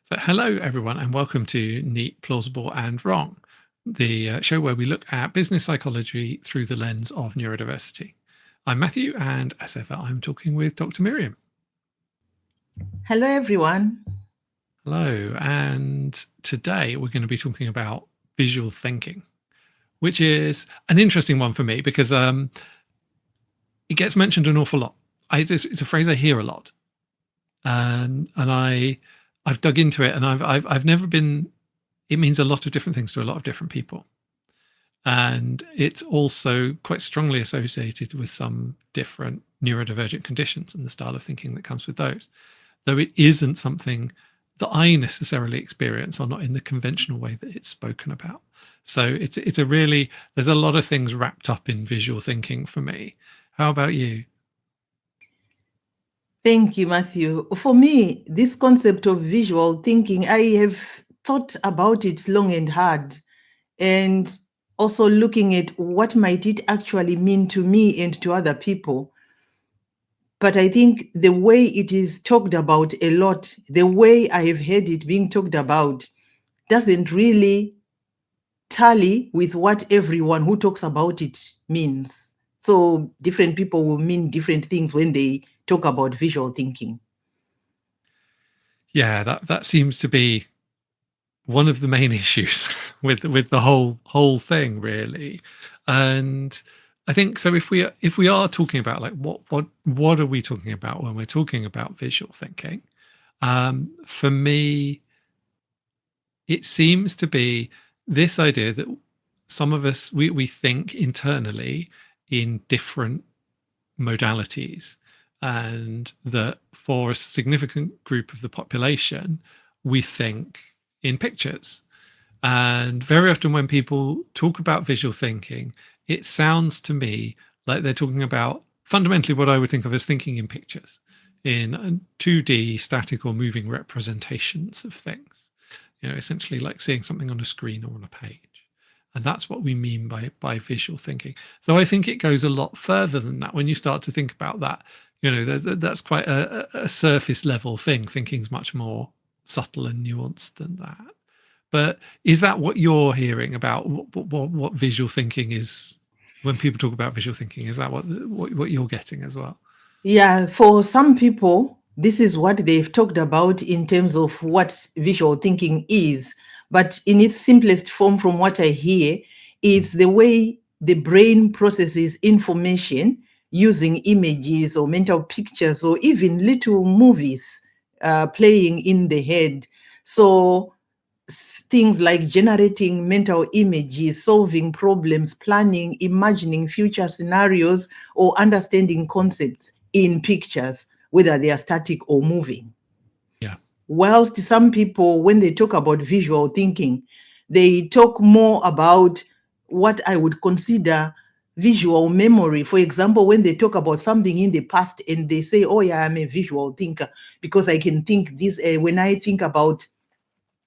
So, hello everyone, and welcome to Neat, Plausible and Wrong, the show where we look at business psychology through the lens of neurodiversity. I'm Matthew, and as ever, I'm talking with Dr. Miriam. Hello, everyone. Hello, and today we're going to be talking about visual thinking, which is an interesting one for me because it gets mentioned an awful lot. It's a phrase I hear a lot, and I've dug into it, and I've never been. It means a lot of different things to a lot of different people, and it's also quite strongly associated with some different neurodivergent conditions and the style of thinking that comes with those. Though it isn't something that I necessarily experience, or not in the conventional way that it's spoken about. So it's a really, there's a lot of things wrapped up in visual thinking for me. How about you? Thank you, Matthew. For me, this concept of visual thinking, I have thought about it long and hard, and also looking at what might it actually mean to me and to other people. But I think the way it is talked about a lot, the way I have heard it being talked about, doesn't really tally with what everyone who talks about it means. So different people will mean different things when they talk about visual thinking. Yeah, that seems to be one of the main issues with the whole thing, really. And I think so. If we are talking about like what are we talking about when we're talking about visual thinking? For me, it seems to be this idea that some of us we think internally in different modalities, and that for a significant group of the population, we think in pictures. And very often when people talk about visual thinking, it sounds to me like they're talking about fundamentally what I would think of as thinking in pictures, in 2D static or moving representations of things, essentially like seeing something on a screen or on a page. And that's what we mean by visual thinking. Though I think it goes a lot further than that. When you start to think about that, that's quite a surface level thing. Thinking's much more subtle and nuanced than that. But is that what you're hearing about what visual thinking is? When people talk about visual thinking, is that what you're getting as well? Yeah, for some people, this is what they've talked about in terms of what visual thinking is. But in its simplest form, from what I hear, it's the way the brain processes information using images or mental pictures or even little movies playing in the head. So things like generating mental images, solving problems, planning, imagining future scenarios, or understanding concepts in pictures, whether they are static or moving. Yeah. Whilst some people, when they talk about visual thinking, they talk more about what I would consider visual memory. For example, when they talk about something in the past and they say, oh yeah, I'm a visual thinker because I can think this, when I think about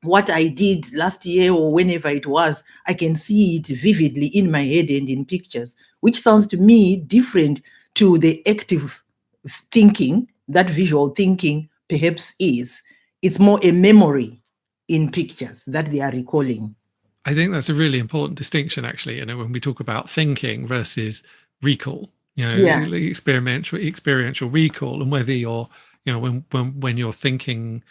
what I did last year or whenever it was, I can see it vividly in my head and in pictures, which sounds to me different to the active thinking that visual thinking perhaps is. It's more a memory in pictures that they are recalling. I think that's a really important distinction, actually, when we talk about thinking versus recall, experiential recall, and whether you're, when you're thinking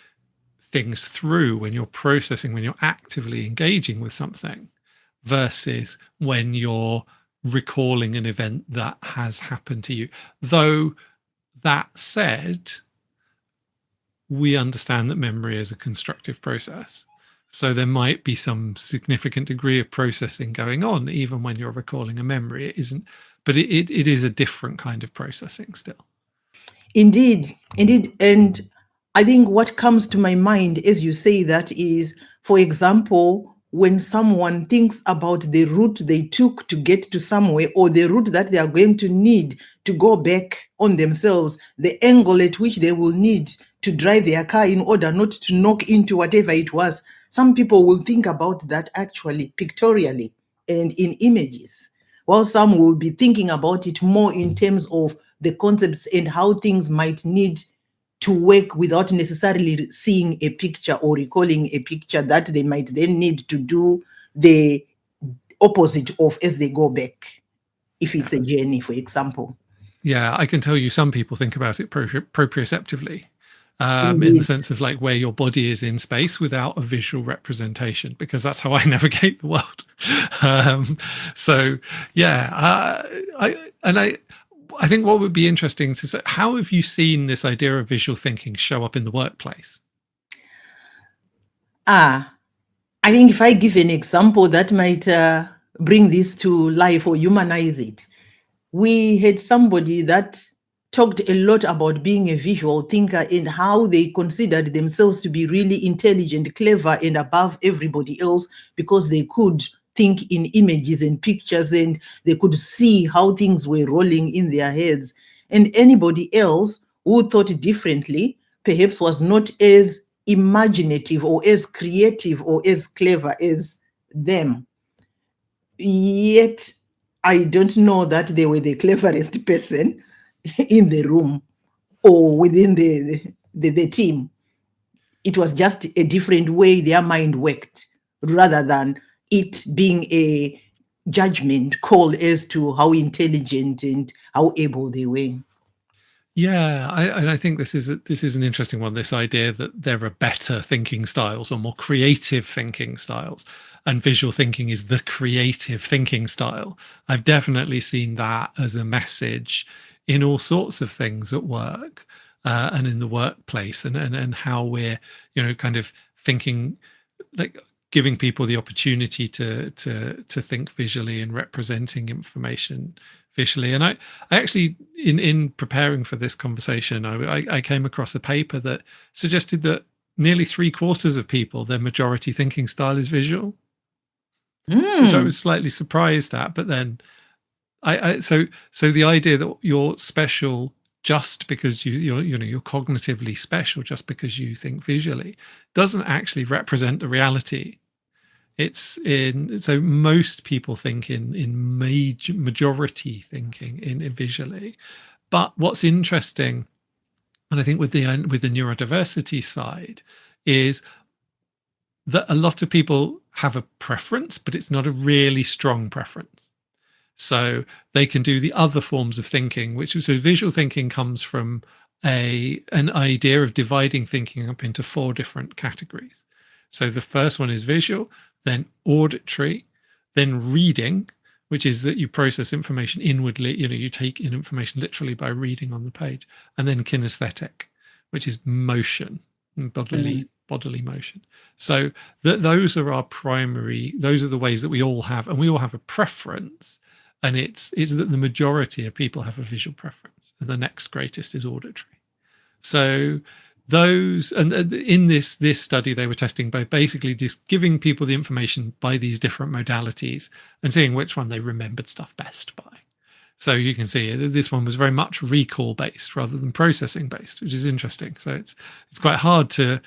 things through, when you're processing, when you're actively engaging with something, versus when you're recalling an event that has happened to you. Though that said, we understand that memory is a constructive process. So there might be some significant degree of processing going on, even when you're recalling a memory. It isn't, but it is a different kind of processing still. Indeed. And I think what comes to my mind as you say that is, for example, when someone thinks about the route they took to get to somewhere, or the route that they are going to need to go back on themselves, the angle at which they will need to drive their car in order not to knock into whatever it was. Some people will think about that actually pictorially and in images, while some will be thinking about it more in terms of the concepts and how things might need to work without necessarily seeing a picture or recalling a picture that they might then need to do the opposite of as they go back, if it's a journey, for example. Yeah, I can tell you some people think about it proprioceptively, in the Indeed. sense of like where your body is in space without a visual representation, because that's how I navigate the world. So yeah, I think what would be interesting to say, how have you seen this idea of visual thinking show up in the workplace? I think if I give an example that might bring this to life or humanize it, we had somebody that talked a lot about being a visual thinker and how they considered themselves to be really intelligent, clever, and above everybody else because they could think in images and pictures and they could see how things were rolling in their heads. And anybody else who thought differently perhaps was not as imaginative or as creative or as clever as them. Yet I don't know that they were the cleverest person in the room or within the team. It was just a different way their mind worked rather than it being a judgment call as to how intelligent and how able they were. Yeah, I think this is an interesting one. This idea that there are better thinking styles or more creative thinking styles, and visual thinking is the creative thinking style. I've definitely seen that as a message in all sorts of things at work and in the workplace, and how we're kind of thinking, like giving people the opportunity to think visually and representing information visually. And I actually, in preparing for this conversation, I came across a paper that suggested that nearly 3/4 of people, their majority thinking style is visual, which I was slightly surprised at. But then so the idea that you're special just because you're cognitively special just because you think visually doesn't actually represent the reality. So most people think in majority thinking in visually. But what's interesting, and I think with the neurodiversity side, is that a lot of people have a preference, but it's not a really strong preference. So they can do the other forms of thinking, so visual thinking comes from an idea of dividing thinking up into 4 different categories. So the first one is visual, then auditory, then reading, which is that you process information inwardly, you take in information literally by reading on the page, and then kinesthetic, which is motion, bodily motion. So those are the ways that we all have, and we all have a preference. And it's that the majority of people have a visual preference, and the next greatest is auditory. So those, and in this study, they were testing by basically just giving people the information by these different modalities and seeing which one they remembered stuff best by. So you can see this one was very much recall based rather than processing based, which is interesting. So it's quite hard to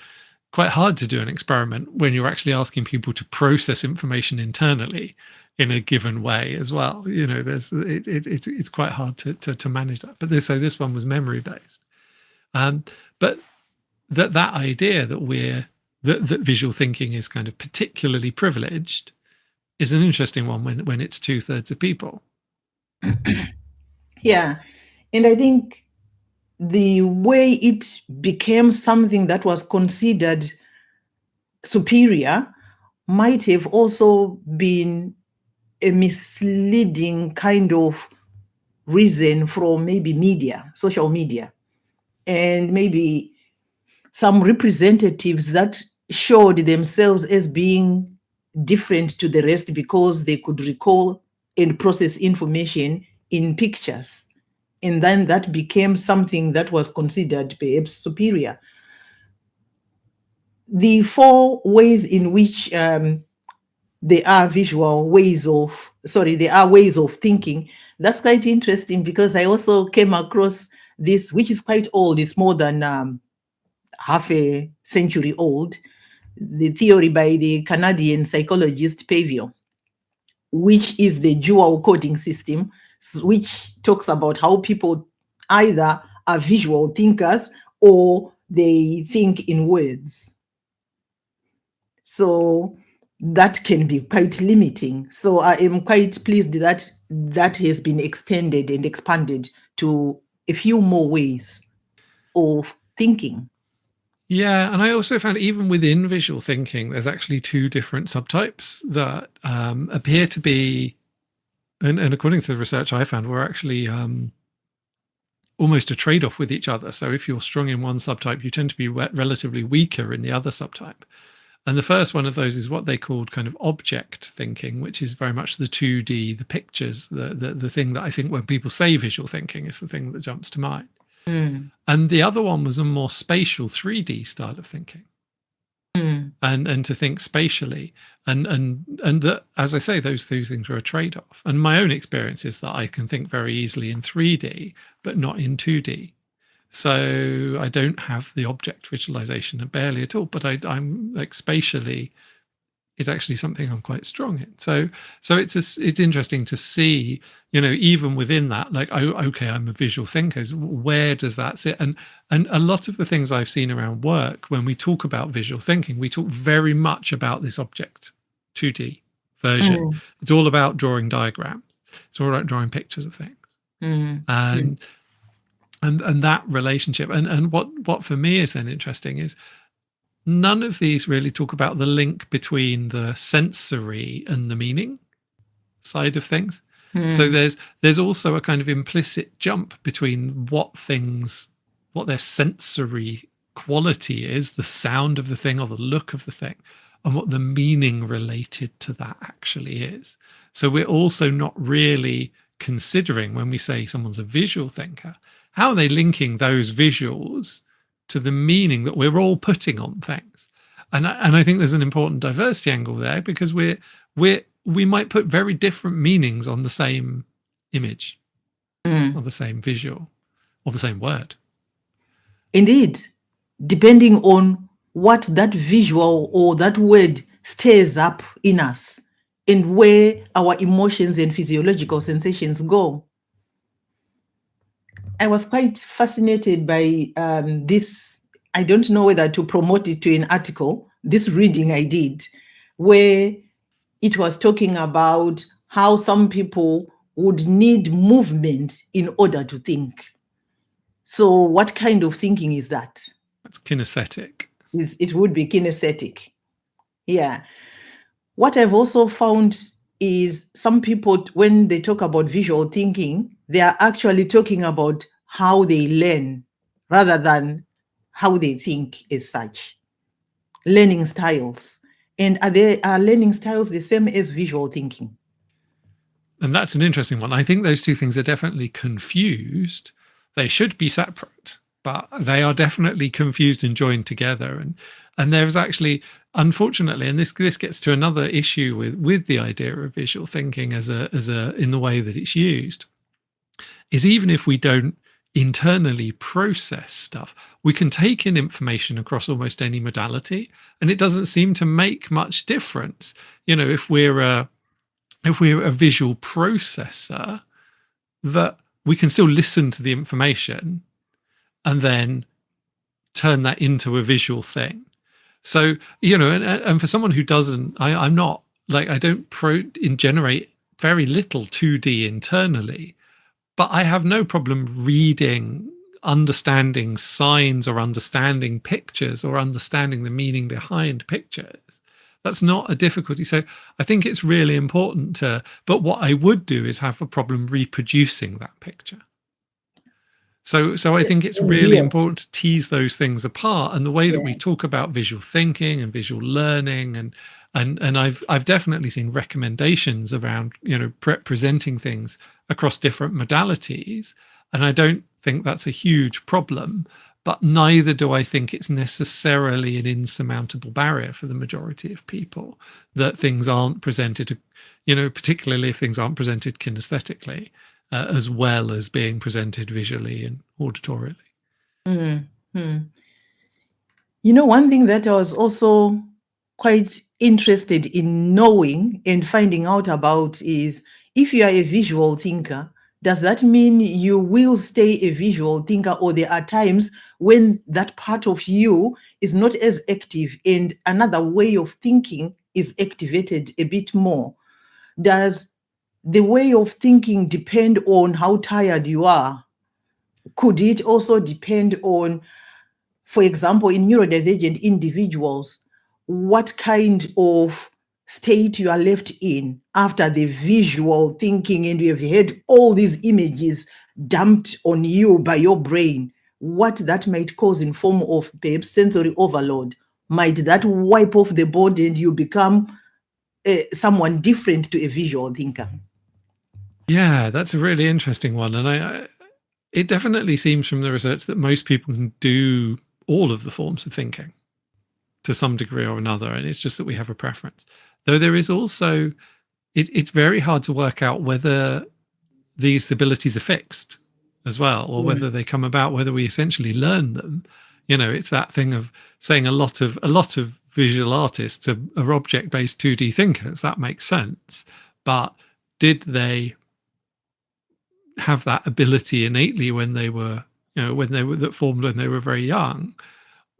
do an experiment when you're actually asking people to process information internally in a given way as well. It's quite hard to manage that. But this one was memory based. But that idea that that visual thinking is kind of particularly privileged is an interesting one when it's 2/3 of people. Yeah, and I think the way it became something that was considered superior might have also been a misleading kind of reason from maybe social media, and maybe some representatives that showed themselves as being different to the rest because they could recall and process information in pictures. And then that became something that was considered perhaps superior. The 4 ways in which there are ways of thinking. That's quite interesting because I also came across this, which is quite old. It's more than half a century old. The theory by the Canadian psychologist Pavio, which is the dual coding system, which talks about how people either are visual thinkers or they think in words. So that can be quite limiting. So I am quite pleased that that has been extended and expanded to a few more ways of thinking. Yeah, and I also found even within visual thinking, there's actually two different subtypes that appear to be, and according to the research I found, were actually almost a trade-off with each other. So if you're strong in one subtype, you tend to be relatively weaker in the other subtype. And the first one of those is what they called kind of object thinking, which is very much the 2D, the pictures, the thing that I think when people say visual thinking is the thing that jumps to mind. And the other one was a more spatial 3D style of thinking. And to think spatially, and that, as I say, those two things were a trade-off. And my own experience is that I can think very easily in 3D, but not in 2D. So I don't have the object visualization barely at all, but I'm like spatially, it's actually something I'm quite strong in. So it's interesting to see, even within that, like, oh, okay, I'm a visual thinker. Where does that sit? And a lot of the things I've seen around work, when we talk about visual thinking, we talk very much about this object 2D version. It's all about drawing diagrams. It's all about drawing pictures of things. And that relationship, and what for me is then interesting is none of these really talk about the link between the sensory and the meaning side of things. So there's also a kind of implicit jump between what their sensory quality is, the sound of the thing or the look of the thing, and what the meaning related to that actually is. So we're also not really considering, when we say someone's a visual thinker, how are they linking those visuals to the meaning that we're all putting on things? And I think there's an important diversity angle there, because we might put very different meanings on the same image or the same visual or the same word. Indeed, depending on what that visual or that word stirs up in us and where our emotions and physiological sensations go. I was quite fascinated by this. I don't know whether to promote it to an article, this reading I did, where it was talking about how some people would need movement in order to think. So what kind of thinking is that? That's kinesthetic. It would be kinesthetic. Yeah. What I've also found is some people, when they talk about visual thinking, they are actually talking about how they learn rather than how they think as such. Learning styles. And are learning styles the same as visual thinking? And that's an interesting one. I think those two things are definitely confused. They should be separate, but they are definitely confused and joined together. And there's actually, unfortunately, and this gets to another issue with the idea of visual thinking as a in the way that it's used, is even if we don't internally process stuff, we can take in information across almost any modality, and it doesn't seem to make much difference. If we're a visual processor, that we can still listen to the information and then turn that into a visual thing. So, and for someone who doesn't, I'm not like, I don't generate very little 2D internally, but I have no problem reading, understanding signs or understanding pictures or understanding the meaning behind pictures. That's not a difficulty. So I think it's really important but what I would do is have a problem reproducing that picture. So I think it's really important to tease those things apart. And the way that we talk about visual thinking and visual learning, and I've definitely seen recommendations around, presenting things across different modalities. And I don't think that's a huge problem, but neither do I think it's necessarily an insurmountable barrier for the majority of people that things aren't presented, particularly if things aren't presented kinesthetically, as well as being presented visually and auditorily. One thing that I was also quite interested in knowing and finding out about is, if you are a visual thinker, does that mean you will stay a visual thinker, or there are times when that part of you is not as active and another way of thinking is activated a bit more? Does the way of thinking depend on how tired you are? Could it also depend on, for example, in neurodivergent individuals, what kind of state you are left in after the visual thinking and you have had all these images dumped on you by your brain? What that might cause in form of perhaps sensory overload? Might that wipe off the board and you become someone different to a visual thinker? Yeah, that's a really interesting one. And it definitely seems from the research that most people can do all of the forms of thinking to some degree or another. And it's just that we have a preference. Though there is also, it's very hard to work out whether these abilities are fixed as well, or whether they come about, whether we essentially learn them. It's that thing of saying a lot of visual artists are object-based 2D thinkers. That makes sense. But did they have that ability innately when they were, that formed when they were very young?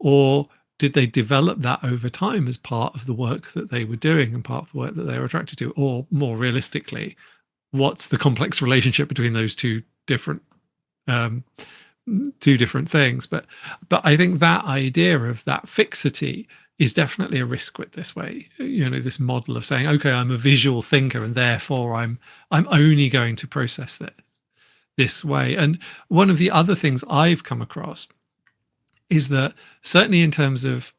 Or did they develop that over time as part of the work that they were doing and part of the work that they were attracted to? Or more realistically, what's the complex relationship between those two different things? But I think that idea of that fixity is definitely a risk with this way. This model of saying, okay, I'm a visual thinker and therefore I'm only going to process this way. And one of the other things I've come across is that certainly in terms of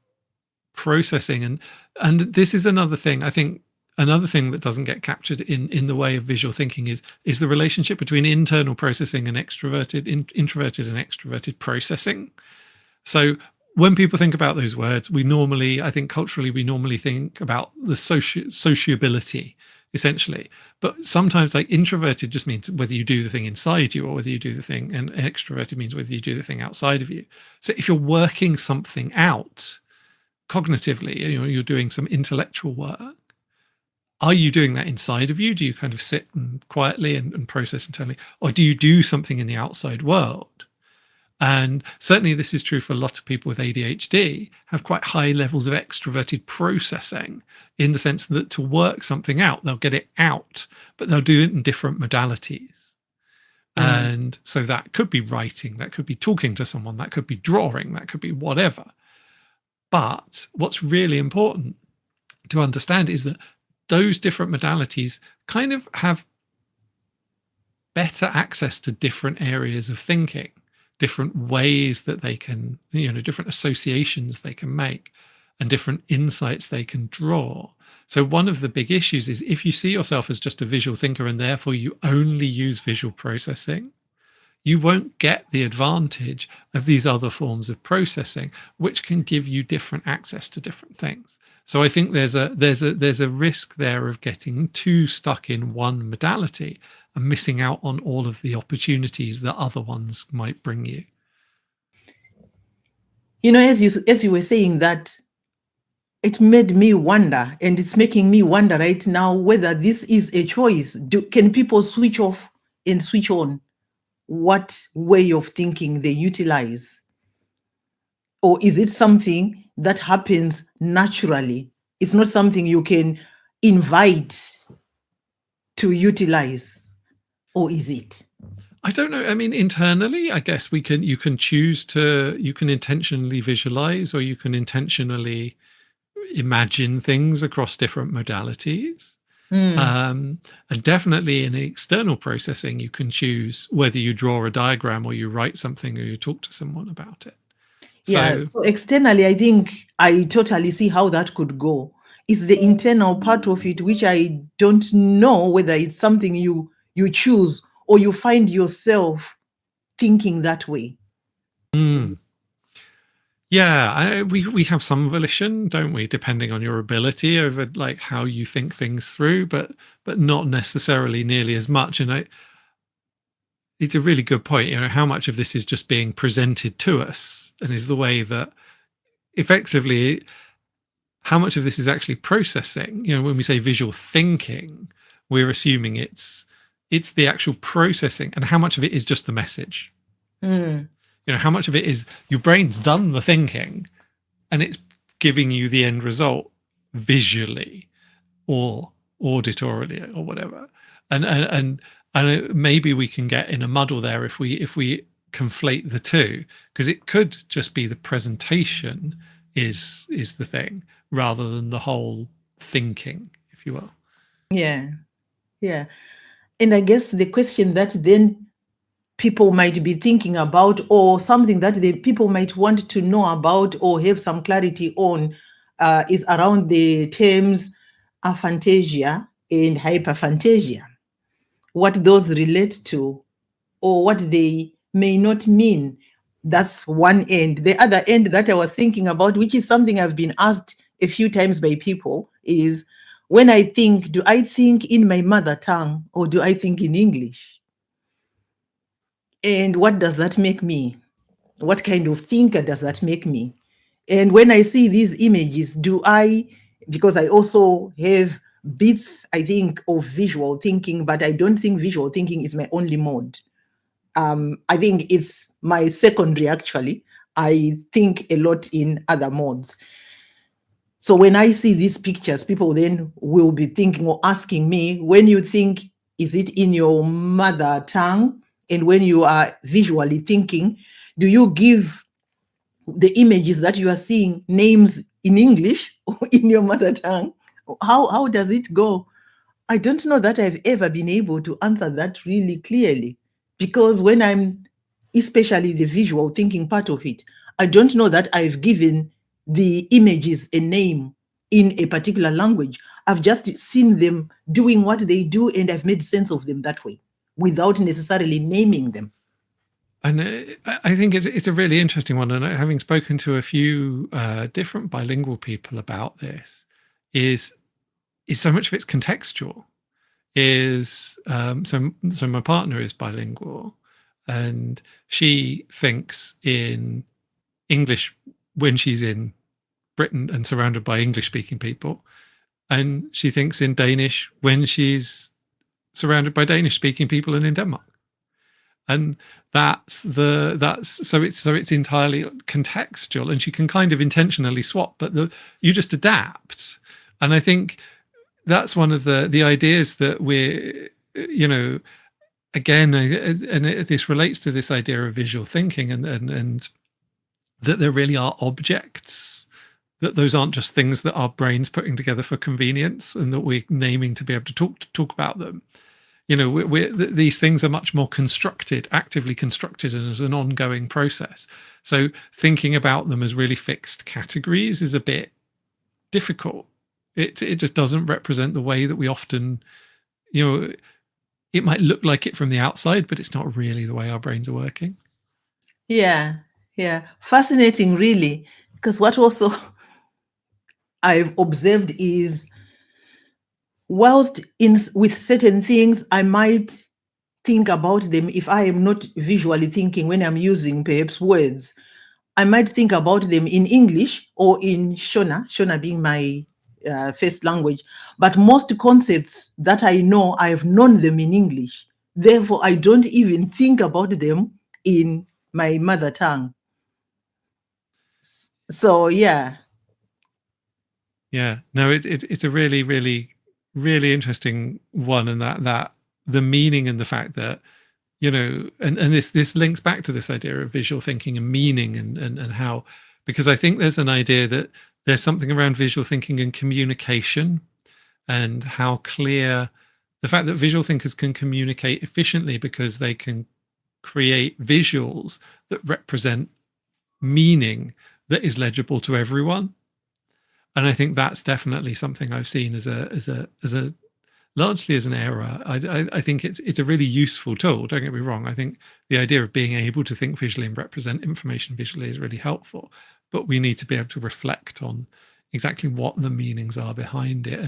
processing, and this is another thing, I think another thing that doesn't get captured in the way of visual thinking is the relationship between internal processing and introverted and extroverted processing. So when people think about those words, I think culturally, we normally think about the sociability, essentially. But sometimes like introverted just means whether you do the thing inside you or whether you do the thing, and extroverted means whether you do the thing outside of you. So if you're working something out cognitively, you're doing some intellectual work, are you doing that inside of you? Do you kind of sit and quietly and process internally? Or do you do something in the outside world? And certainly this is true for a lot of people with ADHD, have quite high levels of extroverted processing, in the sense that to work something out, they'll get it out, but they'll do it in different modalities. And so that could be writing, that could be talking to someone, that could be drawing, that could be whatever. But what's really important to understand is that those different modalities kind of have better access to different areas of thinking, different ways that they can, different associations they can make, and different insights they can draw. So one of the big issues is if you see yourself as just a visual thinker and therefore you only use visual processing, you won't get the advantage of these other forms of processing, which can give you different access to different things. So I think there's a risk there of getting too stuck in one modality and missing out on all of the opportunities that other ones might bring you. As you were saying that, it made me wonder, and it's making me wonder right now whether this is a choice. Can people switch off and switch on what way of thinking they utilize? Or is it something that happens naturally? It's not something you can invite to utilize, or is it? I don't know. I mean, internally, I guess you can choose to, you can intentionally visualize, or you can intentionally imagine things across different modalities. And definitely in external processing, you can choose whether you draw a diagram or you write something or you talk to someone about it. So externally, I think I totally see how that could go. It's the internal part of it, which I don't know whether it's something you choose or you find yourself thinking that way. Yeah, we have some volition, don't we, depending on your ability over like how you think things through, but not necessarily nearly as much. And it's a really good point, how much of this is just being presented to us, and is the way that effectively how much of this is actually processing. When we say visual thinking, we're assuming it's it's the actual processing, and how much of it is just the message. How much of it is your brain's done the thinking and it's giving you the end result visually or auditorily or whatever. And maybe we can get in a muddle there if we conflate the two, because it could just be the presentation is the thing rather than the whole thinking, if you will. Yeah. And I guess the question that then people might be thinking about, or something that the people might want to know about or have some clarity on, is around the terms aphantasia and hyperphantasia, what those relate to or what they may not mean. That's one end. The other end that I was thinking about, which is something I've been asked a few times by people, is when I think, do I think in my mother tongue or do I think in English? And what does that make me? What kind of thinker does that make me? And when I see these images, because I also have bits, I think, of visual thinking, but I don't think visual thinking is my only mode. I think it's my secondary, actually. I think a lot in other modes. So when I see these pictures, people then will be thinking or asking me, when you think, is it in your mother tongue? And when you are visually thinking, do you give the images that you are seeing names in English or in your mother tongue? How does it go? I don't know that I've ever been able to answer that really clearly, because when I'm, especially the visual thinking part of it, I don't know that I've given the images a name in a particular language. I've just seen them doing what they do, and I've made sense of them that way without necessarily naming them. And I think it's a really interesting one. And having spoken to a few different bilingual people about this, is so much of it's contextual. So my partner is bilingual, and she thinks in English when she's in Britain and surrounded by English-speaking people, and she thinks in Danish when she's surrounded by Danish-speaking people and in Denmark. And so it's entirely contextual, and she can kind of intentionally swap, but you just adapt. And I think that's one of the ideas that we're, again, and this relates to this idea of visual thinking, and that there really are objects, that those aren't just things that our brain's putting together for convenience and that we're naming to be able to talk about them. These things are much more constructed, actively constructed, and as an ongoing process. So thinking about them as really fixed categories is a bit difficult. It just doesn't represent the way that we often, it might look like it from the outside, but it's not really the way our brains are working. Yeah. Fascinating, really, because what also I've observed is, whilst with certain things, I might think about them, if I am not visually thinking when I'm using perhaps words, I might think about them in English or in Shona being my first language. But most concepts that I know, I've known them in English. Therefore, I don't even think about them in my mother tongue. So, yeah. Yeah, no, it's a really, really, really interesting one, and that the meaning and the fact that, and this links back to this idea of visual thinking and meaning and how, because I think there's an idea that there's something around visual thinking and communication, and how clear the fact that visual thinkers can communicate efficiently because they can create visuals that represent meaning that is legible to everyone. And I think that's definitely something I've seen as a largely as an error. I think it's a really useful tool. Don't get me wrong. I think the idea of being able to think visually and represent information visually is really helpful. But we need to be able to reflect on exactly what the meanings are behind it,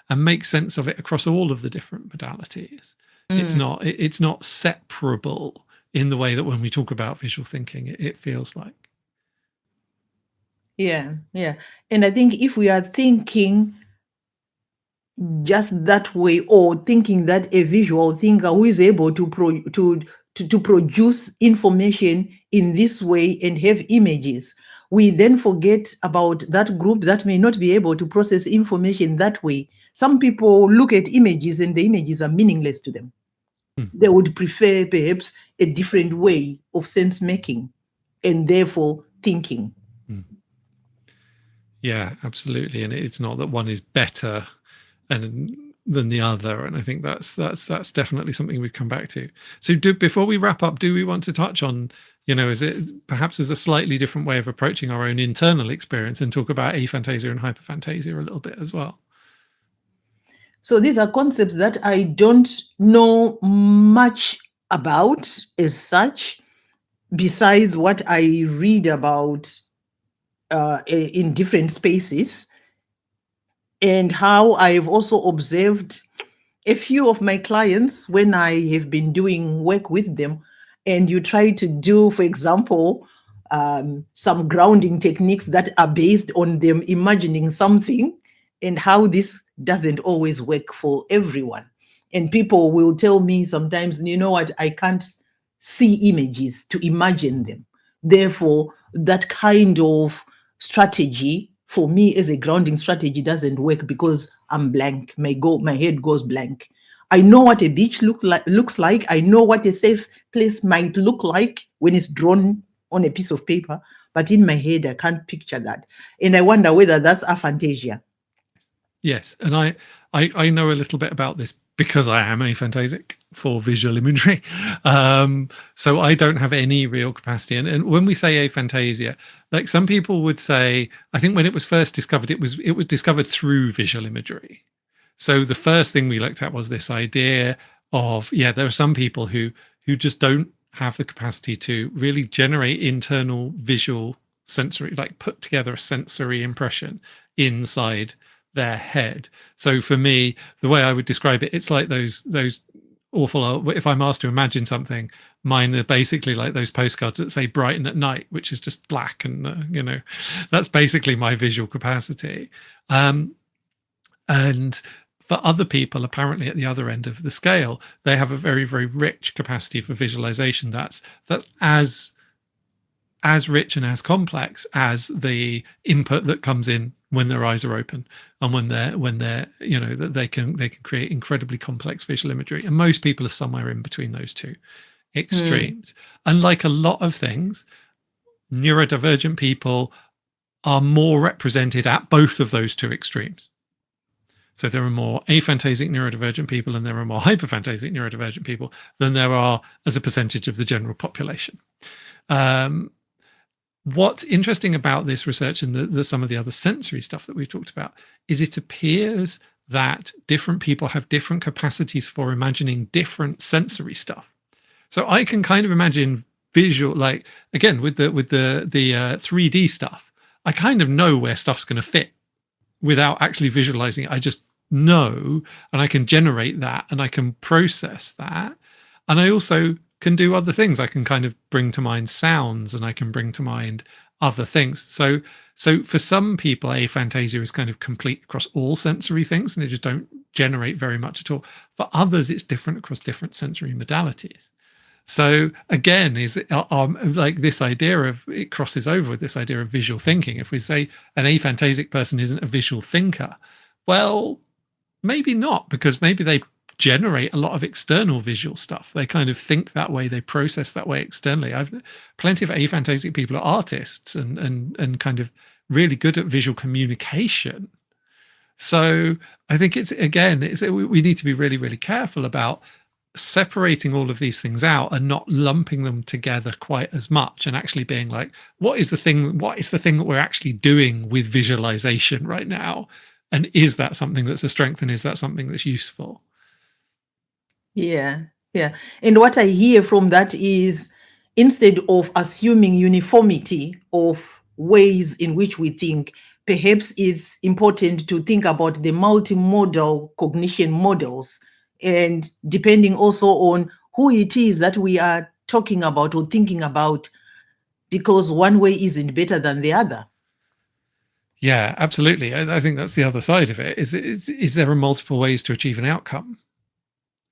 and make sense of it across all of the different modalities. It's not separable in the way that when we talk about visual thinking, it feels like. Yeah. And I think if we are thinking just that way, or thinking that a visual thinker who is able to produce information in this way and have images, we then forget about that group that may not be able to process information that way. Some people look at images and the images are meaningless to them. They would prefer perhaps a different way of sense making and therefore thinking. Yeah, absolutely. And it's not that one is better than the other. And I think that's definitely something we've come back to. So before we wrap up, do we want to touch on, is it perhaps as a slightly different way of approaching our own internal experience and talk about aphantasia and hyperphantasia a little bit as well? So these are concepts that I don't know much about as such, besides what I read about in different spaces, and how I've also observed a few of my clients when I have been doing work with them, and you try to do, for example, some grounding techniques that are based on them imagining something, and how this doesn't always work for everyone. And people will tell me sometimes, you know what, I can't see images to imagine them. Therefore, that kind of strategy for me as a grounding strategy doesn't work because I'm blank. My head goes blank. I know what a beach looks like. I know what a safe place might look like when it's drawn on a piece of paper, but in my head, I can't picture that. And I wonder whether that's aphantasia. Yes, and I know a little bit about this because I am aphantasic for visual imagery. So I don't have any real capacity. And when we say aphantasia, like some people would say, I think when it was first discovered, it was discovered through visual imagery. So the first thing we looked at was this idea of, there are some people who just don't have the capacity to really generate internal visual sensory, like put together a sensory impression inside their head. So for me, the way I would describe it, it's like those awful, if I'm asked to imagine something, mine are basically like those postcards that say Brighton at night, which is just black, and that's basically my visual capacity. And for other people, apparently at the other end of the scale, they have a very, very rich capacity for visualization that's as rich and as complex as the input that comes in when their eyes are open, and when they're that they can create incredibly complex visual imagery. And most people are somewhere in between those two extremes. And like a lot of things, neurodivergent people are more represented at both of those two extremes. So there are more aphantasic neurodivergent people and there are more hyperphantasic neurodivergent people than there are as a percentage of the general population. What's interesting about this research and some of the other sensory stuff that we've talked about is it appears that different people have different capacities for imagining different sensory stuff. So I can kind of imagine visual, like again with the 3D stuff, I kind of know where stuff's going to fit without actually visualizing it. I just know, and I can generate that and I can process that. And I also can do other things. I can kind of bring to mind sounds and I can bring to mind other things. So for some people, aphantasia is kind of complete across all sensory things and they just don't generate very much at all. For others, it's different across different sensory modalities. So again, is like this idea of, it crosses over with this idea of visual thinking. If we say an aphantasic person isn't a visual thinker, well, maybe not, because maybe they generate a lot of external visual stuff. They kind of think that way, they process that way externally. I've plenty of aphantasic people are artists and kind of really good at visual communication. So I think we need to be really, really careful about separating all of these things out and not lumping them together quite as much, and actually being like, what is the thing that we're actually doing with visualization right now? And is that something that's a strength, and is that something that's useful? Yeah. And what I hear from that is, instead of assuming uniformity of ways in which we think, perhaps it's important to think about the multimodal cognition models, and depending also on who it is that we are talking about or thinking about, because one way isn't better than the other. Yeah, absolutely. I think that's the other side of it. Is there are multiple ways to achieve an outcome,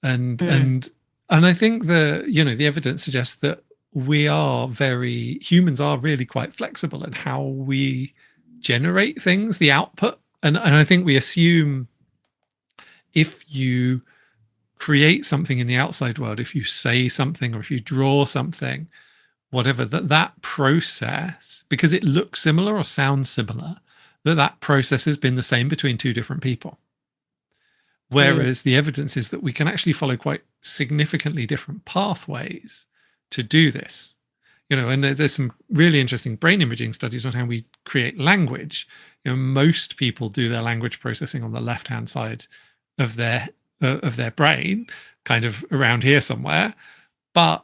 and Mm, and and I think the evidence suggests that humans are really quite flexible in how we generate things, the output, and I think we assume if you create something in the outside world, if you say something or if you draw something, whatever, that process, because it looks similar or sounds similar, that process has been the same between two different people. yeah. Whereas the evidence is that we can actually follow quite significantly different pathways to do this. And there's some really interesting brain imaging studies on how we create language. Most people do their language processing on the left-hand side of their brain, kind of around here somewhere, but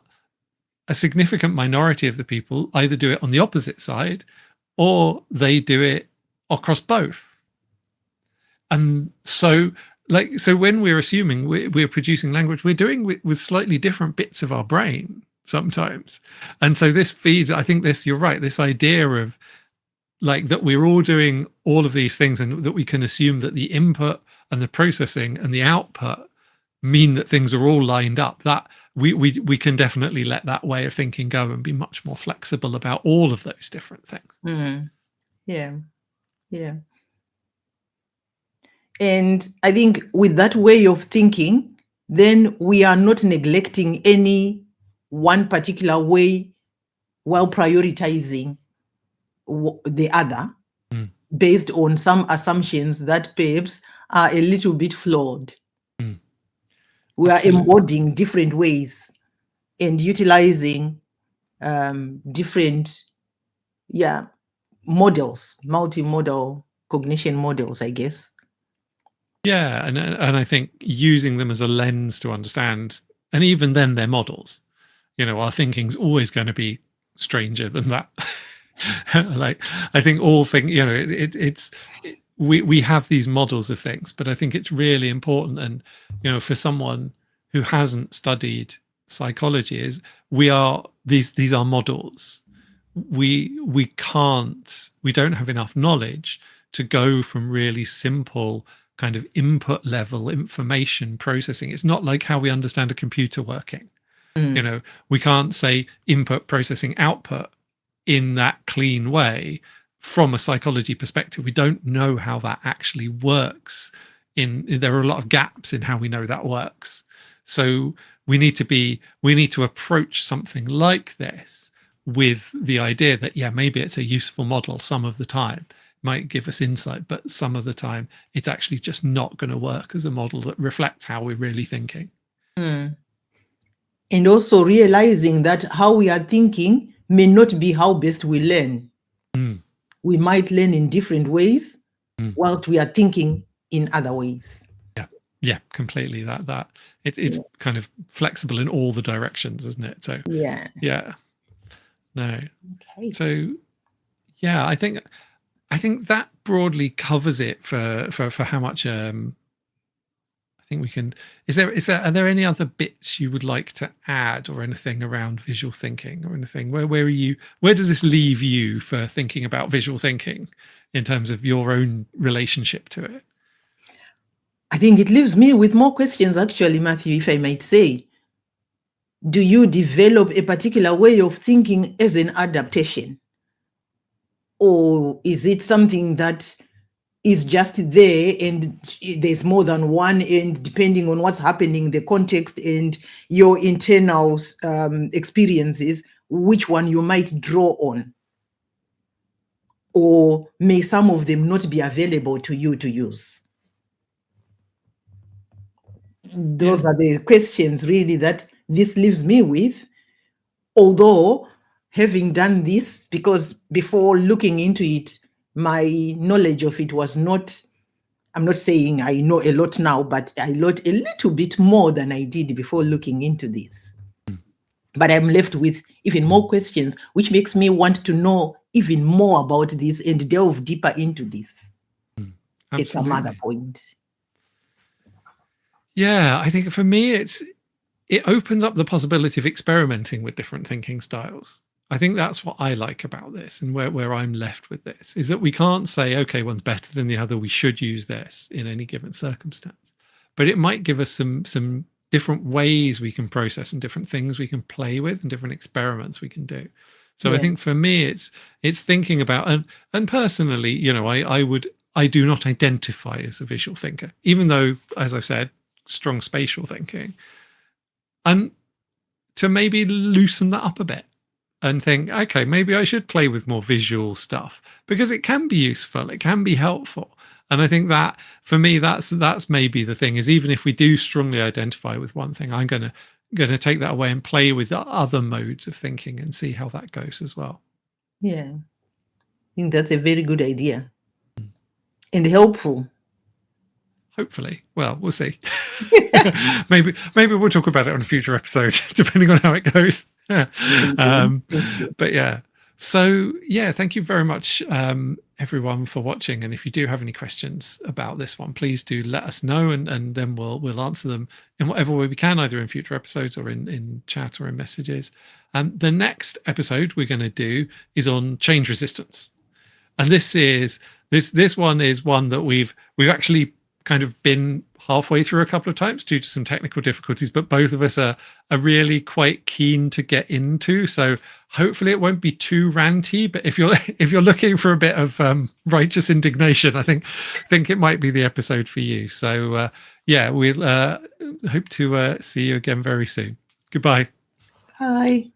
a significant minority of the people either do it on the opposite side or they do it across both. And so when we're assuming we're producing language, we're doing with slightly different bits of our brain sometimes. And so this feeds, I think you're right, this idea of that we're all doing all of these things and that we can assume that the input and the processing and the output mean that things are all lined up. That we can definitely let that way of thinking go and be much more flexible about all of those different things. Mm, yeah. Yeah. And I think with that way of thinking, then we are not neglecting any one particular way while prioritizing the other Mm, based on some assumptions that perhaps are a little bit flawed. mm, We are absolutely. embodying different ways and utilizing different, models, multimodal cognition models, I guess. Yeah, and I think using them as a lens to understand, and even then they're models. Our thinking's always going to be stranger than that. I think all things, we have these models of things, but I think it's really important, and for someone who hasn't studied psychology, is these are models. We don't have enough knowledge to go from really simple kind of input level information processing. It's not like how we understand a computer working. We can't say input processing output in that clean way from a psychology perspective. We don't know how that actually works. There are a lot of gaps in how we know that works. So we need to approach something like this with the idea that maybe it's a useful model some of the time, might give us insight, but some of the time it's actually just not going to work as a model that reflects how we're really thinking. And also realizing that how we are thinking may not be how best we learn. We might learn in different ways whilst we are thinking in other ways. Yeah, completely. It's kind of flexible in all the directions, isn't it? So yeah. No. Okay. So I think that broadly covers it for how much I think we can. Are there any other bits you would like to add, or anything around visual thinking, or anything? Where does this leave you for thinking about visual thinking in terms of your own relationship to it? I think it leaves me with more questions, actually, Matthew, if I might say. Do you develop a particular way of thinking as an adaptation? Or is it something that is just there and there's more than one, and depending on what's happening, the context and your internal experiences, which one you might draw on? Or may some of them not be available to you to use? Those are the questions really that this leaves me with. Although having done this, because before looking into it, my knowledge of it was not, I'm not saying I know a lot now, but I learned a little bit more than I did before looking into this. But I'm left with even more questions, which makes me want to know even more about this and delve deeper into this at some other Absolutely. point. Yeah, I think for me it opens up the possibility of experimenting with different thinking styles. I think that's what I like about this, and where I'm left with this is that we can't say, okay, one's better than the other, we should use this in any given circumstance. But it might give us some different ways we can process and different things we can play with and different experiments we can do. So I think for me, it's thinking about, and personally, you know, I do not identify as a visual thinker, even though, as I've said, strong spatial thinking, and to maybe loosen that up a bit and think, okay, maybe I should play with more visual stuff because it can be useful, it can be helpful. And I think that for me, that's maybe the thing, is even if we do strongly identify with one thing, I'm going to take that away and play with other modes of thinking and see how that goes as well. Yeah, I think that's a very good idea and helpful. Hopefully. Well, we'll see. maybe we'll talk about it on a future episode, depending on how it goes. But yeah. So yeah, thank you very much, everyone, for watching. And if you do have any questions about this one, please do let us know, and then we'll answer them in whatever way we can, either in future episodes or in chat or in messages. The next episode we're going to do is on change resistance, and this one is one that we've actually kind of been halfway through a couple of times due to some technical difficulties, but both of us are really quite keen to get into. So hopefully it won't be too ranty, but if you're looking for a bit of righteous indignation, I think it might be the episode for you. So yeah, we'll hope to see you again very soon. Goodbye. Bye.